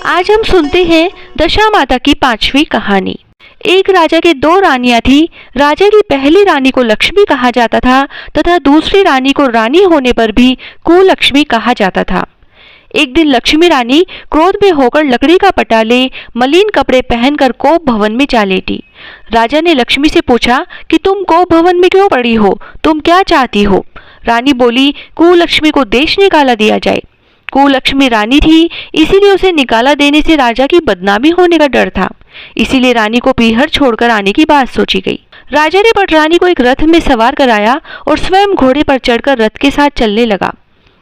आज हम सुनते हैं दशा माता की 5वीं कहानी। एक राजा के 2 रानियां थी। राजा की पहली रानी को लक्ष्मी कहा जाता था तथा दूसरी रानी को रानी होने पर भी कुलक्ष्मी कहा जाता था। एक दिन लक्ष्मी रानी क्रोध में होकर लकड़ी का पटा ले मलिन कपड़े पहनकर कोप भवन में जा लेटी। राजा ने लक्ष्मी से पूछा कि तुम कोप भवन में क्यों पड़ी हो, तुम क्या चाहती हो? रानी बोली, कुलक्ष्मी को देश निकाला दिया जाए। कुलक्ष्मी रानी थी, इसीलिए उसे निकाला देने से राजा की बदनामी होने का डर था। इसीलिए रानी को पीहर छोड़कर आने की बात सोची गई। राजा ने पटरानी को एक रथ में सवार कराया और स्वयं घोड़े पर चढ़कर रथ के साथ चलने लगा।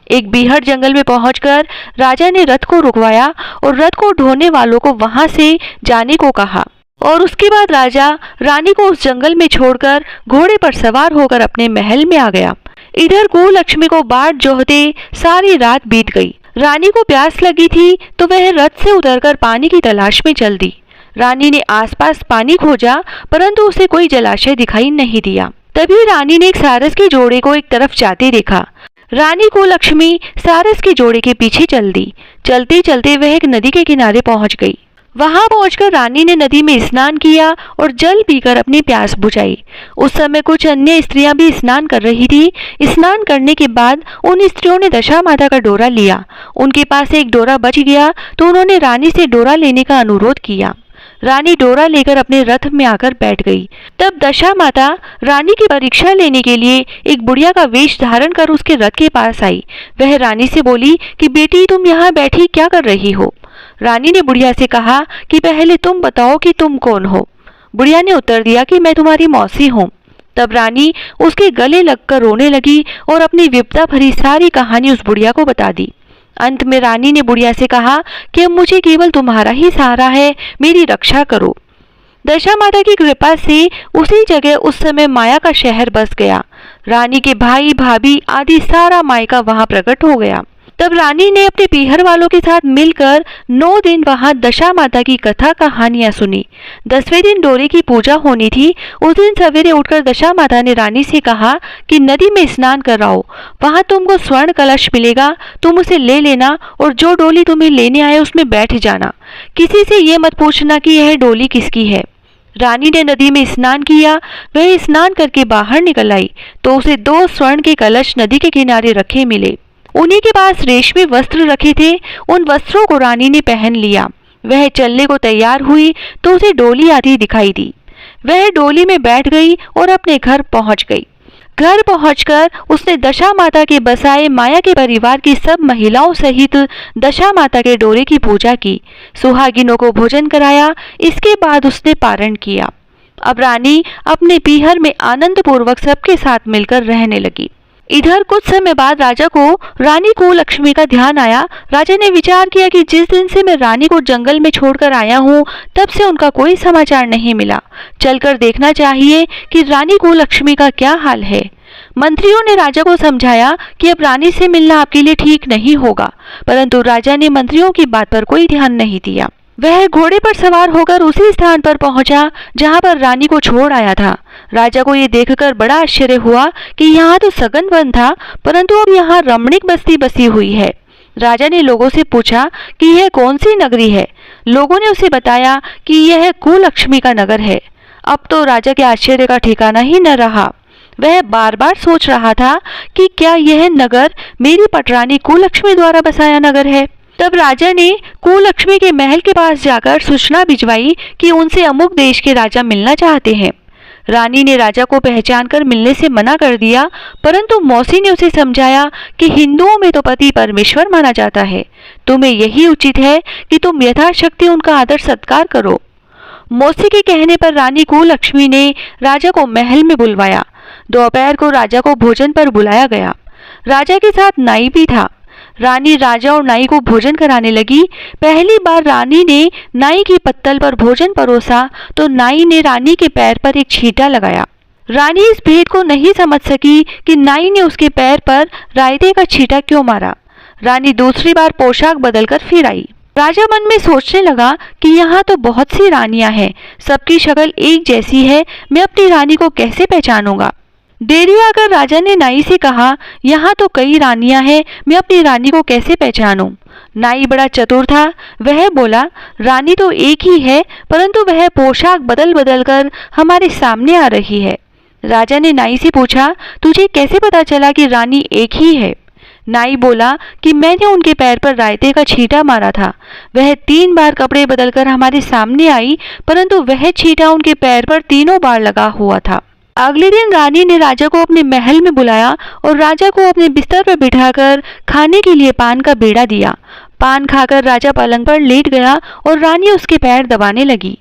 एक बीहड़ जंगल में पहुंचकर राजा ने रथ को रुकवाया और रथ को ढोने वालों को वहां से जाने को कहा और उसके बाद राजा रानी को उस जंगल में छोड़कर घोड़े पर सवार होकर अपने महल में आ गया। इधर कुलक्ष्मी को बाट जोहते सारी रात बीत गई। रानी को प्यास लगी थी तो वह रथ से उतरकर पानी की तलाश में चल दी। रानी ने आसपास पानी खोजा परंतु उसे कोई जलाशय दिखाई नहीं दिया। तभी रानी ने एक सारस के जोड़े को एक तरफ जाते देखा। रानी कुलक्ष्मी सारस के जोड़े के पीछे चल दी। चलते चलते वह एक नदी के किनारे पहुंच गई। वहां पहुंचकर रानी ने नदी में स्नान किया और जल पीकर अपनी प्यास बुझाई। उस समय कुछ अन्य स्त्रियां भी स्नान कर रही थी। स्नान करने के बाद उन स्त्रियों ने दशा माता का डोरा लिया। उनके पास एक डोरा बच गया तो उन्होंने रानी से डोरा लेने का अनुरोध किया। रानी डोरा लेकर अपने रथ में आकर बैठ गई। तब दशा माता रानी की परीक्षा लेने के लिए एक बुढ़िया का वेश धारण कर उसके रथ के पास आई। वह रानी से बोली कि बेटी, तुम यहाँ बैठी क्या कर रही हो? रानी ने बुढ़िया से कहा कि पहले तुम बताओ कि तुम कौन हो। बुढ़िया ने उत्तर दिया कि मैं तुम्हारी मौसी हूँ। तब रानी उसके गले लगकर रोने लगी और अपनी विपदा भरी सारी कहानी उस बुढ़िया को बता दी। अंत में रानी ने बुढ़िया से कहा कि अब मुझे केवल तुम्हारा ही सहारा है, मेरी रक्षा करो। दशा माता की कृपा से उसी जगह उस समय माया का शहर बस गया। रानी के भाई भाभी आदि सारा मायका वहां प्रकट हो गया। तब रानी ने अपने पीहर वालों के साथ मिलकर 9 दिन वहां दशा माता की कथा कहानियां सुनी। 10वें दिन डोरे की पूजा होनी थी। उस दिन सवेरे उठकर दशा माता ने रानी से कहा कि नदी में स्नान कराओ, वहां तुमको स्वर्ण कलश मिलेगा, तुम उसे ले लेना और जो डोली तुम्हें लेने आए उसमें बैठ जाना। किसी से ये मत पूछना कि यह डोली किसकी है। रानी ने नदी में स्नान किया। वह स्नान करके बाहर निकल आई तो उसे 2 स्वर्ण के कलश नदी के किनारे रखे मिले। उन्हीं के पास रेशमी वस्त्र रखे थे। उन वस्त्रों को रानी ने पहन लिया। वह चलने को तैयार हुई तो उसे डोली आती दिखाई दी। वह डोली में बैठ गई और अपने घर पहुंच गई। घर पहुंचकर उसने दशा माता के बसाए माया के परिवार की सब महिलाओं सहित दशा माता के डोरे की पूजा की। सुहागिनों को भोजन कराया। इसके बाद उसने पारण किया। अब रानी अपने पीहर में आनंद पूर्वक सबके साथ मिलकर रहने लगी। इधर कुछ समय बाद राजा को रानी कुलक्ष्मी का ध्यान आया। राजा ने विचार किया कि जिस दिन से मैं रानी को जंगल में छोड़कर आया हूँ तब से उनका कोई समाचार नहीं मिला। चलकर देखना चाहिए कि रानी कुलक्ष्मी का क्या हाल है। मंत्रियों ने राजा को समझाया कि अब रानी से मिलना आपके लिए ठीक नहीं होगा, परंतु राजा ने मंत्रियों की बात पर कोई ध्यान नहीं दिया। वह घोड़े पर सवार होकर उसी स्थान पर पहुंचा जहां पर रानी को छोड़ आया था। राजा को ये देखकर बड़ा आश्चर्य हुआ कि यहाँ तो सघन वन था परंतु अब यहाँ रमणीक बस्ती बसी हुई है। राजा ने लोगों से पूछा कि यह कौन सी नगरी है। लोगों ने उसे बताया कि यह कुलक्ष्मी का नगर है। अब तो राजा के आश्चर्य का ठिकाना ही न रहा। वह बार बार सोच रहा था कि क्या यह नगर मेरी पटरानी कुलक्ष्मी द्वारा बसाया नगर है। तब राजा ने कुलक्ष्मी के महल के पास जाकर सूचना भिजवाई कि उनसे अमुक देश के राजा मिलना चाहते हैं। रानी ने राजा को पहचानकर मिलने से मना कर दिया, परंतु मौसी ने उसे समझाया कि हिंदुओं में तो पति परमेश्वर माना जाता है, तुम्हें यही उचित है कि तुम यथाशक्ति उनका आदर सत्कार करो। मौसी के कहने पर रानी कुलक्ष्मी ने राजा को महल में बुलवाया। दोपहर को राजा को भोजन पर बुलाया गया। राजा के साथ नाई भी था। रानी राजा और नाई को भोजन कराने लगी। पहली बार रानी ने नाई की पत्तल पर भोजन परोसा तो नाई ने रानी के पैर पर एक छींटा लगाया। रानी इस भेद को नहीं समझ सकी कि नाई ने उसके पैर पर रायते का छींटा क्यों मारा। रानी दूसरी बार पोशाक बदलकर फिर आई। राजा मन में सोचने लगा कि यहाँ तो बहुत सी रानियां हैं, सबकी शक्ल एक जैसी है, मैं अपनी रानी को कैसे पहचानूंगा। देरी आकर राजा ने नाई से कहा, यहाँ तो कई रानियां हैं, मैं अपनी रानी को कैसे पहचानूं। नाई बड़ा चतुर था। वह बोला, रानी तो एक ही है, परंतु वह पोशाक बदल बदल कर हमारे सामने आ रही है। राजा ने नाई से पूछा, तुझे कैसे पता चला कि रानी एक ही है? नाई बोला कि मैंने उनके पैर पर रायते का छींटा मारा था। वह 3 बार कपड़े बदलकर हमारे सामने आई, परंतु वह छींटा उनके पैर पर तीनों बार लगा हुआ था। अगले दिन रानी ने राजा को अपने महल में बुलाया और राजा को अपने बिस्तर पर बिठाकर खाने के लिए पान का बेड़ा दिया। पान खाकर राजा पलंग पर लेट गया और रानी उसके पैर दबाने लगी।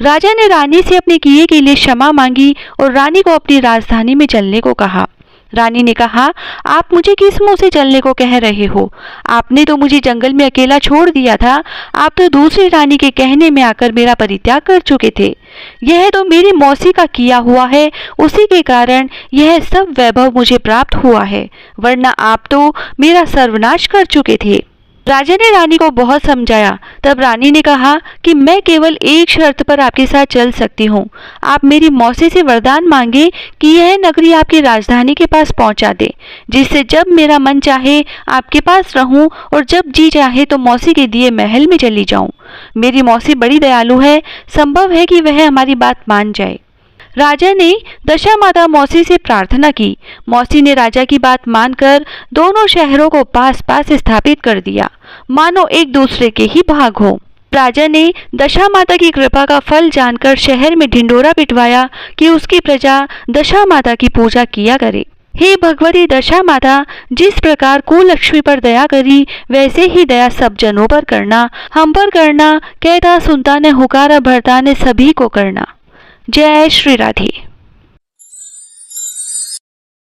राजा ने रानी से अपने किए के लिए क्षमा मांगी और रानी को अपनी राजधानी में चलने को कहा। रानी ने कहा, आप मुझे किस मुंह से चलने को कह रहे हो? आपने तो मुझे जंगल में अकेला छोड़ दिया था। आप तो दूसरी रानी के कहने में आकर मेरा परित्याग कर चुके थे। यह तो मेरी मौसी का किया हुआ है, उसी के कारण यह सब वैभव मुझे प्राप्त हुआ है, वरना आप तो मेरा सर्वनाश कर चुके थे। राजा ने रानी को बहुत समझाया। तब रानी ने कहा कि मैं केवल एक शर्त पर आपके साथ चल सकती हूँ। आप मेरी मौसी से वरदान मांगे कि यह नगरी आपकी राजधानी के पास पहुँचा दे, जिससे जब मेरा मन चाहे आपके पास रहूं और जब जी चाहे तो मौसी के दिए महल में चली जाऊं। मेरी मौसी बड़ी दयालु है, संभव है कि वह हमारी बात मान जाए। राजा ने दशा माता मौसी से प्रार्थना की। मौसी ने राजा की बात मानकर दोनों शहरों को पास पास स्थापित कर दिया, मानो एक दूसरे के ही भाग हो। राजा ने दशा माता की कृपा का फल जानकर शहर में ढिंडोरा पिटवाया कि उसकी प्रजा दशा माता की पूजा किया करे। हे भगवती दशा माता, जिस प्रकार कुलक्ष्मी पर दया करी, वैसे ही दया सब जनों पर करना, हम पर करना। कहता सुनता ने हुकारा भरता ने सभी को करना। जय श्री राधे।